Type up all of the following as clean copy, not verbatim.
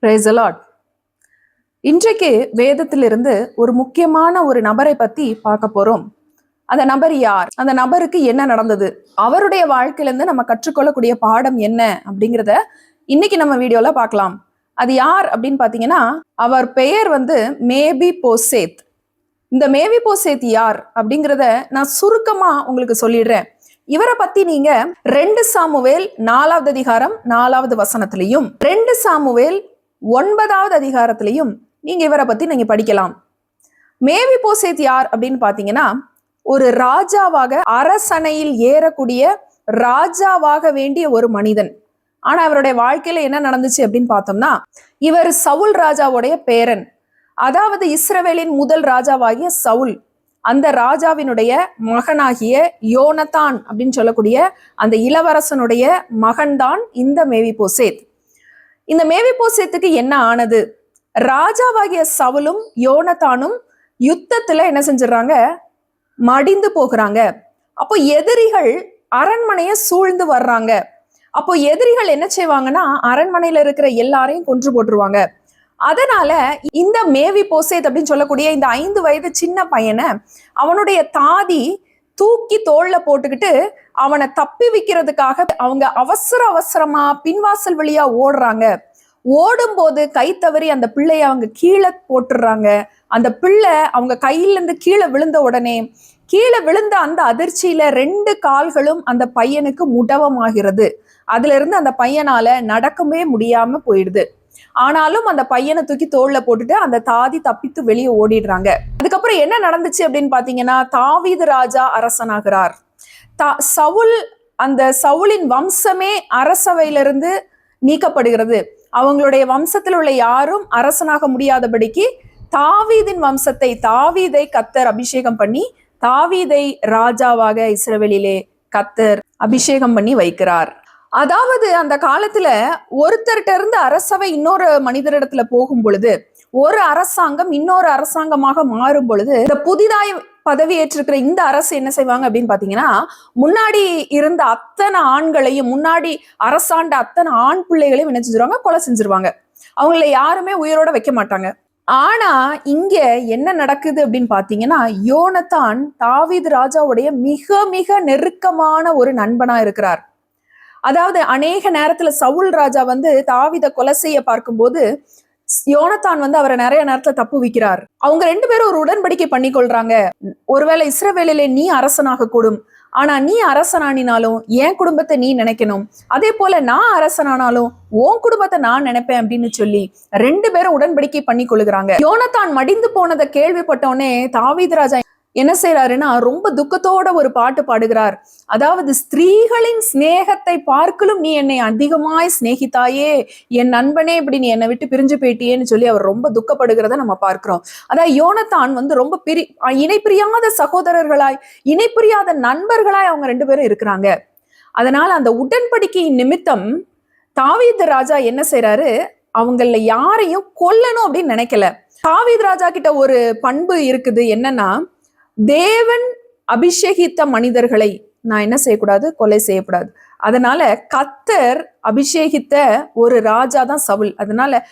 Praise the Lord. இன்றைக்கு வேதத்திலிருந்து ஒரு முக்கியமான ஒரு நபரை பத்தி பார்க்க போறோம். அந்த நபர் யார்? அந்த நபருக்கு என்ன நடந்தது? அவருடைய வாழ்க்கையிலிருந்து நம்ம கற்றுக்கொள்ளக்கூடிய பாடம் என்ன அப்படிங்கிறத இன்னைக்கு நம்ம வீடியோல பார்க்கலாம். அது யார் அப்படின்னு பாத்தீங்கன்னா, அவர் பெயர் மேபி போசேத். இந்த மேபி போசேத் யார் அப்படிங்கிறத நான் சுருக்கமா உங்களுக்கு சொல்லிடுறேன். இவரை பத்தி நீங்க 2 சாமுவேல் 4வது அதிகாரம் 4வது வசனத்திலையும் 2 சாமுவேல் 9வது அதிகாரத்திலையும் நீங்க இவரை பத்தி நீங்க படிக்கலாம். மேவி போசேத் யார் அப்படின்னு பாத்தீங்கன்னா, ஒரு ராஜாவாக அரசணையில் ஏறக்கூடிய ராஜாவாக வேண்டிய ஒரு மனிதன். ஆனா அவருடைய வாழ்க்கையில என்ன நடந்துச்சு அப்படின்னு பார்த்தோம்னா, இவர் சவுல் ராஜாவுடைய பேரன். அதாவது இஸ்ரவேலின் முதல் ராஜாவாகிய சவுல், அந்த ராஜாவினுடைய மகனாகிய யோனத்தான் அப்படின்னு சொல்லக்கூடிய அந்த இளவரசனுடைய மகன்தான் இந்த மேவி போசேத். இந்த மேவி போசேத்துக்கு என்ன ஆனது? ராஜாவாகிய சவுலும் யோனத்தானும் யுத்தத்துல என்ன செஞ்சிடறாங்க? மடிந்து போகிறாங்க. அப்போ எதிரிகள் அரண்மனையை சூழ்ந்து வர்றாங்க. அப்போ எதிரிகள் என்ன செய்வாங்கன்னா, அரண்மனையில இருக்கிற எல்லாரையும் கொன்று போட்டுருவாங்க. அதனால இந்த மேவி போசேத் அப்படின்னு சொல்லக்கூடிய இந்த 5 வயது சின்ன பையனை அவனுடைய தாதி தூக்கி தோல்ல போட்டுக்கிட்டு அவனை தப்பி வைக்கிறதுக்காக அவங்க அவசரமா பின்வாசல் வழியா ஓடுறாங்க. ஓடும்போது கை தவறி அந்த பிள்ளைய அவங்க கீழே போட்டுடுறாங்க. அந்த பிள்ளை அவங்க கையிலேருந்து கீழே விழுந்த உடனே கீழே விழுந்த அந்த அதிர்ச்சியில 2 கால்களும் அந்த பையனுக்கு முடவமாகிறது. அதுல இருந்து அந்த பையனால நடக்கவே முடியாம போயிடுது. ஆனாலும் அந்த பையனை தூக்கி தோல்ல போட்டுட்டு அந்த தாதி தப்பித்து வெளியே ஓடிடுறாங்க. அதுக்கப்புறம் என்ன நடந்துச்சு அப்படின்னு பாத்தீங்கன்னா, தாவீது ராஜா அரசனாகிறார். அந்த சவுலின் வம்சமே அரசவையிலிருந்து நீக்கப்படுகிறது. அவங்களுடைய வம்சத்தில் உள்ள யாரும் அரசனாக முடியாதபடிக்கு தாவீதின் வம்சத்தை, தாவீதை கர்த்தர் அபிஷேகம் பண்ணி தாவீதை ராஜாவாக இஸ்ரவேலிலே கர்த்தர் அபிஷேகம் பண்ணி வைக்கிறார். அதாவது அந்த காலத்துல ஒருத்தர்கிட்ட இருந்து அரசவை இன்னொரு மனிதரிடத்துல போகும் பொழுது, ஒரு அரசாங்கம் இன்னொரு அரசாங்கமாக மாறும் பொழுது, இந்த புதிதாய் பதவி ஏற்றிருக்கிற இந்த அரசு என்ன செய்வாங்க அப்படின்னு பாத்தீங்கன்னா, முன்னாடி இருந்த அத்தனை ஆண்களையும், முன்னாடி அரசாண்ட அத்தனை ஆண் பிள்ளைகளையும் என்ன செஞ்சிருவாங்க? கொலை செஞ்சிருவாங்க. அவங்கள யாருமே உயிரோட வைக்க மாட்டாங்க. ஆனா இங்க என்ன நடக்குது அப்படின்னு பாத்தீங்கன்னா, யோனத்தான் தாவீது ராஜாவுடைய மிக மிக நெருக்கமான ஒரு நண்பனா இருக்கிறார். அதாவது அநேக நேரத்துல சவுல் ராஜா தாவீதை கொலை செய்ய பார்க்கும்போது யோனத்தான் அவரை நிறைய நேரத்துல தப்பு வைக்கிறார். அவங்க 2 பேரும் ஒரு உடன்படிக்கை பண்ணி கொள்றாங்க. ஒருவேளை இஸ்ரவேலிலே நீ அரசனாக கூடும், ஆனா நீ அரசனானினாலும் என் குடும்பத்தை நீ நினைக்கணும், அதே போல நான் அரசனானாலும் உன் குடும்பத்தை நான் நினைப்பேன் அப்படின்னு சொல்லி 2 பேரும் உடன்படிக்கை பண்ணி கொள்ளுகிறாங்க. யோனத்தான் மடிந்து போனதை கேள்விப்பட்டோடனே தாவீது ராஜா என்ன செய்யறாருன்னா, ரொம்ப துக்கத்தோட ஒரு பாட்டு பாடுகிறார். அதாவது, ஸ்திரீகளின் சிநேகத்தை பார்க்கலும் நீ என்னை அதிகமாய் சிநேகித்தாயே, என் நண்பனே இப்படி நீ என்னை விட்டு பிரிஞ்சு போயிட்டியேன்னு சொல்லி அவர் ரொம்ப துக்கப்படுகிறத நம்ம பார்க்கிறோம். அதாவது யோனத்தான் ரொம்ப இணைப்பிரியாத சகோதரர்களாய், இணைப்பிரியாத நண்பர்களாய் அவங்க 2 பேரும் இருக்கிறாங்க. அதனால அந்த உடன்படிக்கையின் நிமித்தம் தாவீது ராஜா என்ன செய்யறாரு? அவங்கள யாரையும் கொல்லணும் அப்படின்னு நினைக்கல. தாவீது ராஜா கிட்ட ஒரு பண்பு இருக்குது. என்னன்னா, தேவன் அபிஷேகித்த மனிதர்களை நான் என்ன செய்யக்கூடாது? கொலை செய்யக்கூடாது. அதனால கர்த்தர் அபிஷேகித்த ஒரு ராஜா தான் சவுல். அதனால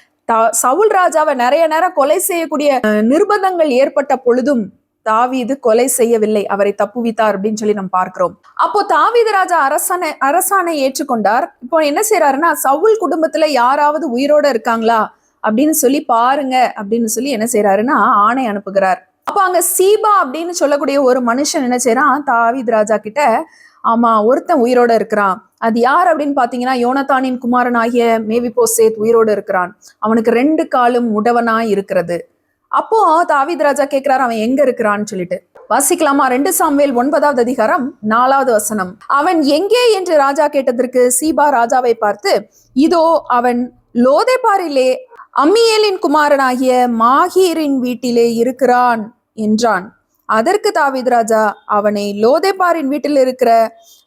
சவுல் ராஜாவை நிறைய நேரம் கொலை செய்யக்கூடிய நிர்பந்தங்கள் ஏற்பட்ட பொழுதும் தாவீது கொலை செய்யவில்லை, அவரை தப்புவித்தார் அப்படின்னு சொல்லி நம்ம பார்க்கிறோம். அப்போ தாவீது ராஜா அரசாணை ஏற்றுக்கொண்டார். இப்போ என்ன செய்யறாருன்னா, சவுல் குடும்பத்துல யாராவது உயிரோட இருக்காங்களா அப்படின்னு சொல்லி பாருங்க அப்படின்னு சொல்லி என்ன செய்யறாருன்னா ஆணை அனுப்புகிறார். அப்ப அங்க சீபா அப்படின்னு சொல்லக்கூடிய ஒரு மனுஷன் என்ன செய்யறான்? தாவீது ராஜா கிட்ட, ஆமா ஒருத்தன் உயிரோட இருக்கிறான். அது யார் அப்படின்னு பாத்தீங்கன்னா, யோனத்தானின் குமாரன் ஆகிய மேவி போசேத் உயிரோடு இருக்கிறான். அவனுக்கு 2 காலும் முடவனாய் இருக்கிறது. அப்போ தாவீது ராஜா கேட்கிறார், அவன் எங்க இருக்கிறான்னு சொல்லிட்டு. வாசிக்கலாமா? 2 சாமுவேல் 9வது அதிகாரம் 4வது வசனம். அவன் எங்கே என்று ராஜா கேட்டதற்கு சீபா ராஜாவை பார்த்து, இதோ அவன் லோதேபாரிலே அம்மியேலின் குமாரனாகிய மாகீரின் வீட்டிலே இருக்கிறான் என்றான். அதற்கு தாவீது ராஜா அவனை லோதேபாரின் வீட்டில் இருக்கிற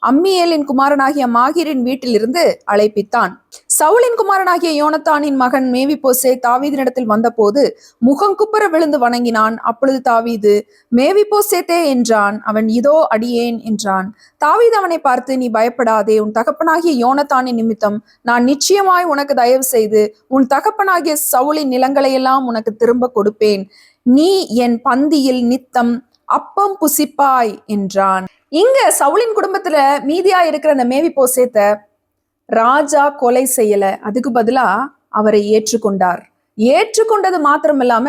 அம்மியேலின் குமாரனாகிய மாகீரின் வீட்டிலிருந்து அழைப்பித்தான். சவுலின் குமாரனாகிய யோனத்தானின் மகன் மேவிபோசே தாவீதினிடத்தில் வந்தபோது முகங்குப்புற விழுந்து வணங்கினான். அப்பொழுது தாவீது, மேவிபோசேத்தே என்றான். அவன், இதோ அடியேன் என்றான். தாவீது அவனை பார்த்து, நீ பயப்படாதே, உன் தகப்பனாகிய யோனத்தானின் நிமித்தம் நான் நிச்சயமாய் உனக்கு தயவு செய்து உன் தகப்பனாகிய சவுலின் நிலங்களையெல்லாம் உனக்கு திரும்ப கொடுப்பேன். நீ என் பந்தியில் நித்தம் அப்பம் புசிப்பாய் என்றான். இங்க சவுலின் குடும்பத்துல மீதியா இருக்கிற அந்த மேவிபோசேத்தை ராஜா கொலை செய்யல, அதுக்கு பதிலா அவரை ஏற்றுக்கொண்டார். ஏற்றுக்கொண்டது மாத்திரம் இல்லாம,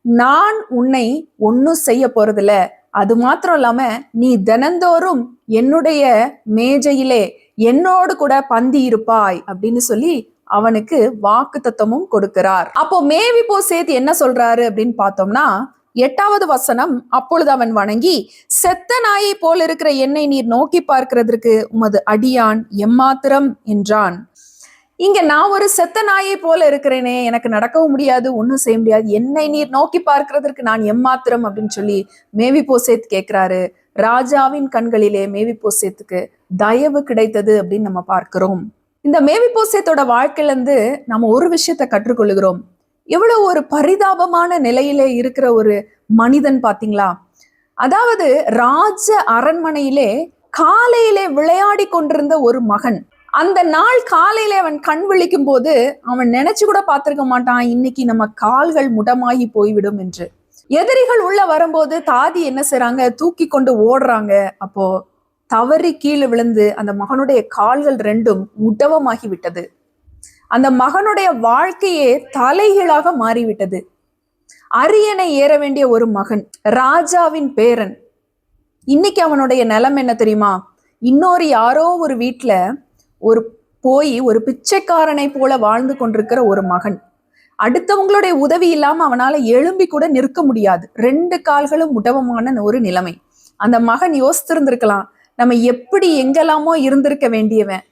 நான் உன்னை ஒன்னும் செய்ய போறதில்ல, அது மாத்திரம் இல்லாம நீ தினந்தோறும் என்னுடைய மேஜையிலே என்னோடு கூட பந்தி இருப்பாய் அப்படின்னு சொல்லி அவனுக்கு வாக்குத்தத்தமும் கொடுக்கிறார். அப்போ மேவிபோசேத் என்ன சொல்றாரு அப்படின்னு பார்த்தோம்னா, 8வது வசனம், அப்பொழுது அவன் வணங்கி, செத்த நாயை போல் இருக்கிற என்னை நீர் நோக்கி பார்க்கிறதற்கு உமது அடியான் எம்மாத்திரம் என்றான். இங்க நான் ஒரு செத்த நாயை போல இருக்கிறேனே, எனக்கு நடக்கவும் முடியாது, ஒன்னும் செய்ய முடியாது, என்னை நீர் நோக்கி பார்க்கிறதற்கு நான் எம்மாத்திரம் அப்படின்னு சொல்லி மேவிபோசேத் கேட்கிறாரு. ராஜாவின் கண்களிலே மேவிபோசேத்துக்கு தயவு கிடைத்தது அப்படின்னு நம்ம பார்க்கிறோம். இந்த மேவிபோசேத்தோட வாழ்க்கையில இருந்து நம்ம ஒரு விஷயத்தை கற்றுக்கொள்கிறோம். எவ்வளவு ஒரு பரிதாபமான நிலையிலே இருக்கிற ஒரு மனிதன் பாத்தீங்களா? அதாவது ராஜ அரண்மனையிலே காலையிலே விளையாடி கொண்டிருந்த ஒரு மகன், அந்த நாள் காலையிலே அவன் கண் விழிக்கும் போது அவன் நினைச்சு கூட பார்த்திருக்க மாட்டான், இன்னைக்கு நம்ம கால்கள் முடமாகி போய்விடும் என்று. எதிரிகள் உள்ள வரும்போது தாதி என்ன செய்றாங்க, தூக்கி கொண்டு ஓடுறாங்க. அப்போ தவறி கீழே விழுந்து அந்த மகனுடைய கால்கள் ரெண்டும் முடவமாகி விட்டது. அந்த மகனுடைய வாழ்க்கையே தலைகீழாக மாறிவிட்டது. அரியணை ஏற வேண்டிய ஒரு மகன், ராஜாவின் பேரன், இன்னைக்கு அவனுடைய நிலம் என்ன தெரியுமா? இன்னொரு யாரோ ஒரு வீட்டுல ஒரு பிச்சைக்காரனை போல வாழ்ந்து கொண்டிருக்கிற ஒரு மகன். அடுத்தவங்களுடைய உதவி இல்லாம அவனால எழும்பி கூட நிற்க முடியாது, 2 கால்களும் முடவமான ஒரு நிலைமை. அந்த மகன் யோசித்திருந்திருக்கலாம், நம்ம எப்படி எங்கெல்லாமோ இருந்திருக்க வேண்டியவன்,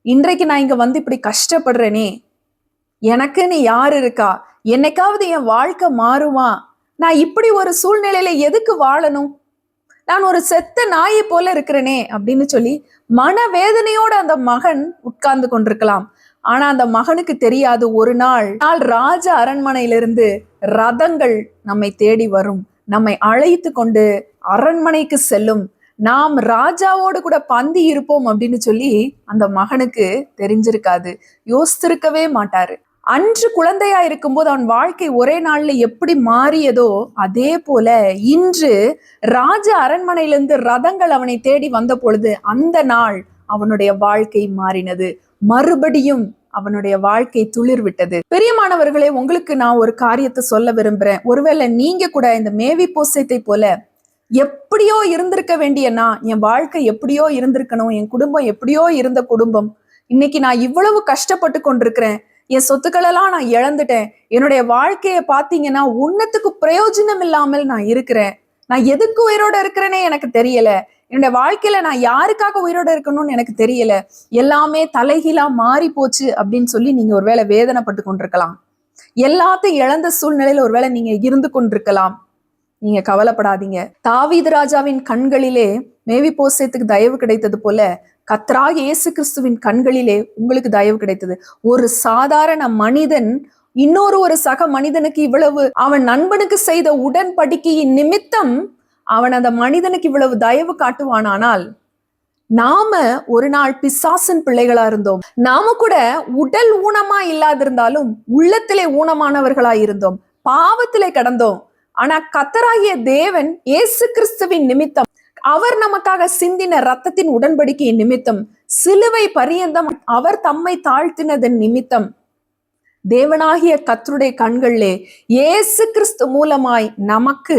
இன்றைக்கு நான் இங்க வந்து இப்படி கஷ்டப்படுறேனே, எனக்குன்னு யாரு இருக்கா, என்னைக்காவது என் வாழ்க்கை மாறுமா, நான் இப்படி ஒரு சூழ்நிலையில எதுக்கு வாழணும், நான் ஒரு செத்த நாயை போல இருக்கிறேனே அப்படின்னு சொல்லி மனவேதனையோட அந்த மகன் உட்கார்ந்து கொண்டிருக்கலாம். ஆனா அந்த மகனுக்கு தெரியாது, ஒரு நாள் ராஜ அரண்மனையிலிருந்து ரதங்கள் நம்மை தேடி வரும், நம்மை அழைத்து கொண்டு அரண்மனைக்கு செல்லும், நாம் ராஜாவோடு கூட பந்தி இருப்போம் அப்படின்னு சொல்லி அந்த மகனுக்கு தெரிஞ்சிருக்காது, யோசித்திருக்கவே மாட்டாரு. அன்று குழந்தையா இருக்கும்போது அவன் வாழ்க்கை ஒரே நாள்ல எப்படி மாறியதோ அதே போல இன்று ராஜ அரண்மனையிலிருந்து ரதங்கள் அவனை தேடி வந்த பொழுது அந்த நாள் அவனுடைய வாழ்க்கை மாறினது. மறுபடியும் அவனுடைய வாழ்க்கை துளிர் விட்டது. பெரியமானவர்களே, உங்களுக்கு நான் ஒரு காரியத்தை சொல்ல விரும்புறேன். ஒருவேளை நீங்க கூட இந்த மேவிபோசேத்தை போல எப்படியோ இருந்திருக்க வேண்டிய என் வாழ்க்கை எப்படியோ இருந்திருக்கணும், என் குடும்பம் எப்படியோ இருந்த குடும்பம், இன்னைக்கு நான் இவ்வளவு கஷ்டப்பட்டு கொண்டிருக்கிறேன், என் சொத்துக்களெல்லாம் நான் இழந்துட்டேன், என்னுடைய வாழ்க்கைய பாத்தீங்கன்னா உன்னத்துக்கு பிரயோஜனம் இல்லாமல் நான் இருக்கிறேன், நான் எதுக்கு உயிரோட இருக்கிறேனே எனக்கு தெரியல, என்னுடைய வாழ்க்கையில நான் யாருக்காக உயிரோட இருக்கணும்னு எனக்கு தெரியல, எல்லாமே தலைகீழா மாறி போச்சு அப்படின்னு சொல்லி நீங்க ஒருவேளை வேதனைப்பட்டு கொண்டிருக்கலாம். எல்லாத்தையும் இழந்த சூழ்நிலையில ஒருவேளை நீங்க இருந்து கொண்டிருக்கலாம். நீங்க கவலைப்படாதீங்க. தாவீது ராஜாவின் கண்களிலே மேவிபோசேத்துக்கு தயவு கிடைத்தது போல கர்த்தராகிய இயேசு கிறிஸ்துவின் கண்களிலே உங்களுக்கு தயவு கிடைத்தது. ஒரு சாதாரண மனிதன் இன்னொரு சக மனிதனுக்கு இவ்வளவு, அவன் நண்பனுக்கு செய்த உடன்படிக்கையின் நிமித்தம் அவன் அந்த மனிதனுக்கு இவ்வளவு தயவு காட்டுவானானால், நாம ஒரு நாள் பிசாசின் பிள்ளைகளா இருந்தோம், நாம கூட உடல் ஊனமா இல்லாதிருந்தாலும் உள்ளத்திலே ஊனமானவர்களா இருந்தோம், பாவத்திலே கடந்தோம். ஆனா கர்த்தராகிய தேவன் இயேசு கிறிஸ்துவின் நிமித்தம், அவர் நமக்காக சிந்தின ரத்தத்தின் உடன்படிக்கையின் நிமித்தம், சிலுவை பரியந்தம் அவர் தம்மை தாழ்த்தினதன் நிமித்தம் தேவனாகிய கர்த்தருடைய கண்களிலே இயேசு கிறிஸ்து மூலமாய் நமக்கு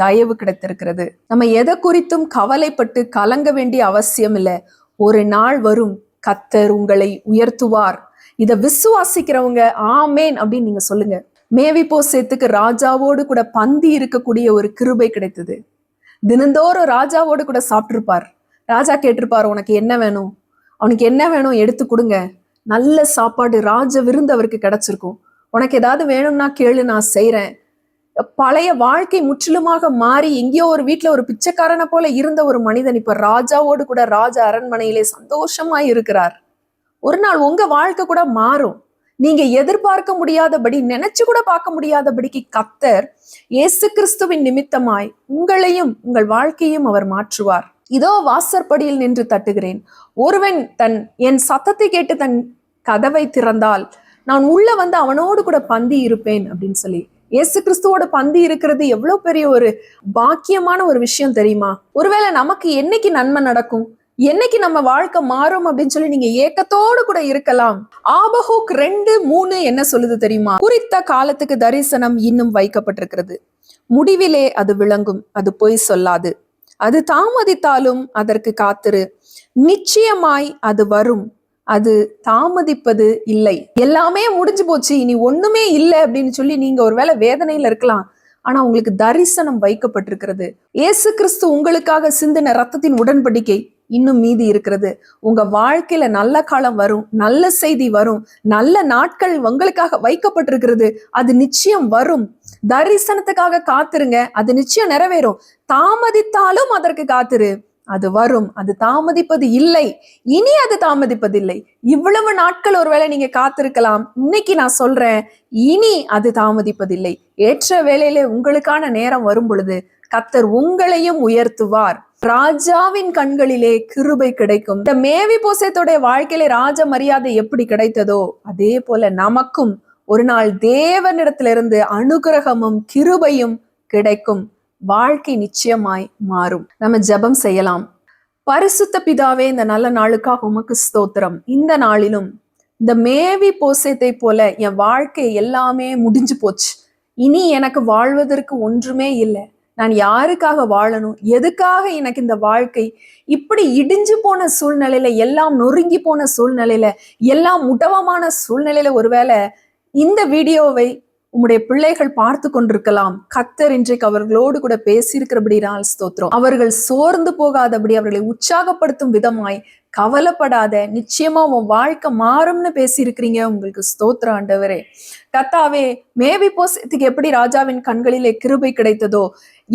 தயவு கிடைத்திருக்கிறது. நம்ம எதை குறித்தும் கவலைப்பட்டு கலங்க வேண்டிய அவசியம் இல்லை. ஒரு நாள் வரும், கர்த்தர் உங்களை உயர்த்துவார். இதை விசுவாசிக்கிறவங்க ஆமேன் அப்படின்னு நீங்க சொல்லுங்க. மேவிபோசேத்துக்கு ராஜாவோடு கூட பந்தி இருக்கக்கூடிய ஒரு கிருபை கிடைத்தது. தினந்தோறும் ராஜாவோடு கூட சாப்பிட்டிருப்பார். ராஜா கேட்டிருப்பார், உனக்கு என்ன வேணும், அவனுக்கு என்ன வேணும் எடுத்து கொடுங்க, நல்ல சாப்பாடு ராஜ விருந்து அவருக்கு கிடைச்சிருக்கும். உனக்கு ஏதாவது வேணும்னா கேளு, நான் செய்யறேன். பழைய வாழ்க்கை முற்றிலுமாக மாறி எங்கேயோ ஒரு வீட்டுல ஒரு பிச்சைக்காரனை போல இருந்த ஒரு மனிதன் இப்ப ராஜாவோடு கூட ராஜ அரண்மனையிலே சந்தோஷமா இருக்கிறார். ஒரு நாள் உங்க வாழ்க்கை கூட மாறும். நீங்க எதிர்பார்க்க முடியாதபடி, நினைச்சு கூட பார்க்க முடியாதபடிக்கு கர்த்தர் இயேசு கிறிஸ்துவின் நிமித்தமாய் உங்களையும் உங்கள் வாழ்க்கையும் அவர் மாற்றுவார். இதோ வாசற்படியில் நின்று தட்டுகிறேன், ஒருவன் என் சத்தத்தை கேட்டு தன் கதவை திறந்தால் நான் உள்ள வந்து அவனோடு கூட பந்தி இருப்பேன் அப்படின்னு சொல்லி. இயேசு கிறிஸ்துவோட பந்தி இருக்கிறது எவ்வளவு பெரிய ஒரு பாக்கியமான ஒரு விஷயம் தெரியுமா? ஒருவேளை நமக்கு என்னைக்கு நன்மை நடக்கும், என்னைக்கு நம்ம வாழ்க்கை மாறும் அப்படின்னு சொல்லி நீங்க ஏக்கத்தோடு கூட இருக்கலாம். ஆபகூக் 2:3 என்ன சொல்லுது தெரியுமா? குறித்த காலத்துக்கு தரிசனம் இன்னும் வைக்கப்பட்டிருக்கிறது, முடிவிலே அது விளங்கும், அது பொய் சொல்லாது, அது தாமதித்தாலும் அதற்கு காத்திரு, நிச்சயமாய் அது வரும், அது தாமதிப்பது இல்லை. எல்லாமே முடிஞ்சு போச்சு, இனி ஒண்ணுமே இல்லை அப்படின்னு சொல்லி நீங்க ஒருவேளை வேதனையில இருக்கலாம். ஆனா உங்களுக்கு தரிசனம் வைக்கப்பட்டிருக்கிறது. இயேசு கிறிஸ்து உங்களுக்காக சிந்தின ரத்தத்தின் உடன்படிக்கை இன்னும் மீதி இருக்கிறது. உங்க வாழ்க்கையில நல்ல காலம் வரும், நல்ல செய்தி வரும், நல்ல நாட்கள் உங்களுக்காக வைக்கப்பட்டிருக்கிறது. அது நிச்சயம் வரும். தரிசனத்துக்காக காத்திருங்க, அது நிச்சயம் நிறைவேறும். தாமதித்தாலும் அதற்கு காத்திரு, அது வரும், அது தாமதிப்பது இல்லை, இனி அது தாமதிப்பதில்லை. இவ்வளவு நாட்கள் ஒருவேளை நீங்க காத்திருக்கலாம், இன்னைக்கு நான் சொல்றேன், இனி அது தாமதிப்பதில்லை. ஏற்ற வேளையிலே உங்களுக்கான நேரம் வரும் பொழுது கர்த்தர் உங்களையும் உயர்த்துவார். ராஜாவின் கண்களிலே கிருபை கிடைக்கும். இந்த மேவிபோசேத்தோட வாழ்க்கையிலே ராஜ மரியாதை எப்படி கிடைத்ததோ அதே போல நமக்கும் ஒரு நாள் தேவனிடத்திலிருந்து அனுகிரகமும் கிருபையும் கிடைக்கும். வாழ்க்கை நிச்சயமாய் மாறும். நம்ம ஜெபம் செய்யலாம். பரிசுத்த பிதாவே, இந்த நல்ல நாளுக்காக உமக்கு ஸ்தோத்திரம். இந்த நாளிலும் இந்த மேவிபோசேத்தை போல என் வாழ்க்கை எல்லாமே முடிஞ்சு போச்சு, இனி எனக்கு வாழ்வதற்கு ஒன்றுமே இல்லை, நான் யாருக்காக வாழணும், எதுக்காக எனக்கு இந்த வாழ்க்கை, இப்படி இடிஞ்சு போன சூழ்நிலையில, எல்லாம் நொறுங்கி போன சூழ்நிலையில, எல்லாம் முடவமான சூழ்நிலையில ஒருவேளை இந்த வீடியோவை உம்முடைய பிள்ளைகள் பார்த்து கொண்டிருக்கலாம். கர்த்தர் இன்றைக்கு அவர்களோடு கூட பேசியிருக்கிறபடினால் ஸ்தோத்திரம். அவர்கள் சோர்ந்து போகாதபடி அவர்களை உற்சாகப்படுத்தும் விதமாய், கவலைப்படாத, நிச்சயமா உன் வாழ்க்கை மாறும்னு பேசியிருக்கிறீங்க. உங்களுக்கு ஸ்தோத்திரம் ஆண்டவரே. கர்த்தாவே, மேவிபோசேத்துக்கு எப்படி ராஜாவின் கண்களிலே கிருபை கிடைத்ததோ,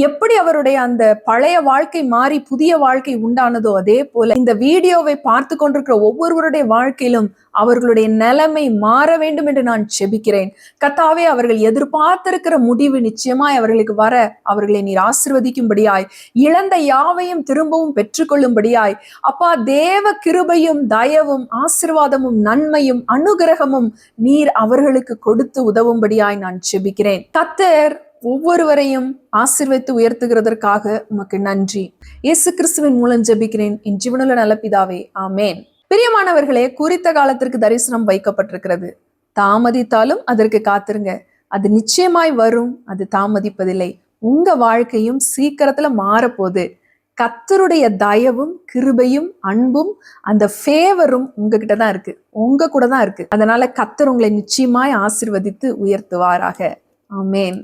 எப்படி அவருடைய அந்த பழைய வாழ்க்கை மாறி புதிய வாழ்க்கை உண்டானதோ, அதே போல இந்த வீடியோவை பார்த்து கொண்டிருக்கிற ஒவ்வொருவருடைய வாழ்க்கையிலும் அவர்களுடைய நிலைமை மாற வேண்டும் என்று நான் செபிக்கிறேன். கர்த்தாவே, அவர்கள் எதிர்பார்த்திருக்கிற முடிவு நிச்சயமாய் அவர்களுக்கு வர அவர்களை நீர் ஆசீர்வதிக்கும்படியாய், இழந்த யாவையும் திரும்பவும் பெற்றுக்கொள்ளும்படியாய், அப்பா, தேவ கிருபையும் தயவும் ஆசீர்வாதமும் நன்மையும் அனுகிரகமும் நீர் அவர்களுக்கு கொடுத்து உதவும்படியாய் நான் செபிக்கிறேன். கர்த்தர் ஒவ்வொருவரையும் ஆசீர்வதித்து உயர்த்துகிறதற்காக உமக்கு நன்றி. இயேசு கிறிஸ்துவின் மூலம் ஜெபிக்கிறேன் என் ஜீவனுள்ள நல்ல பிதாவே, ஆமேன். பிரியமானவர்களே, குறித்த காலத்திற்கு தரிசனம் வைக்கப்பட்டிருக்கிறது. தாமதித்தாலும் அதற்கு காத்திருங்க, அது நிச்சயமாய் வரும், அது தாமதிப்பதில்லை. உங்க வாழ்க்கையும் சீக்கிரத்துல மாறப்போகுது. கர்த்தருடைய தயவும் கிருபையும் அன்பும் அந்த ஃபேவரும் உங்ககிட்ட தான் இருக்கு, உங்க கூட தான் இருக்கு. அதனால கர்த்தர் உங்களை நிச்சயமாய் ஆசீர்வதித்து உயர்த்துவாராக. ஆமேன்.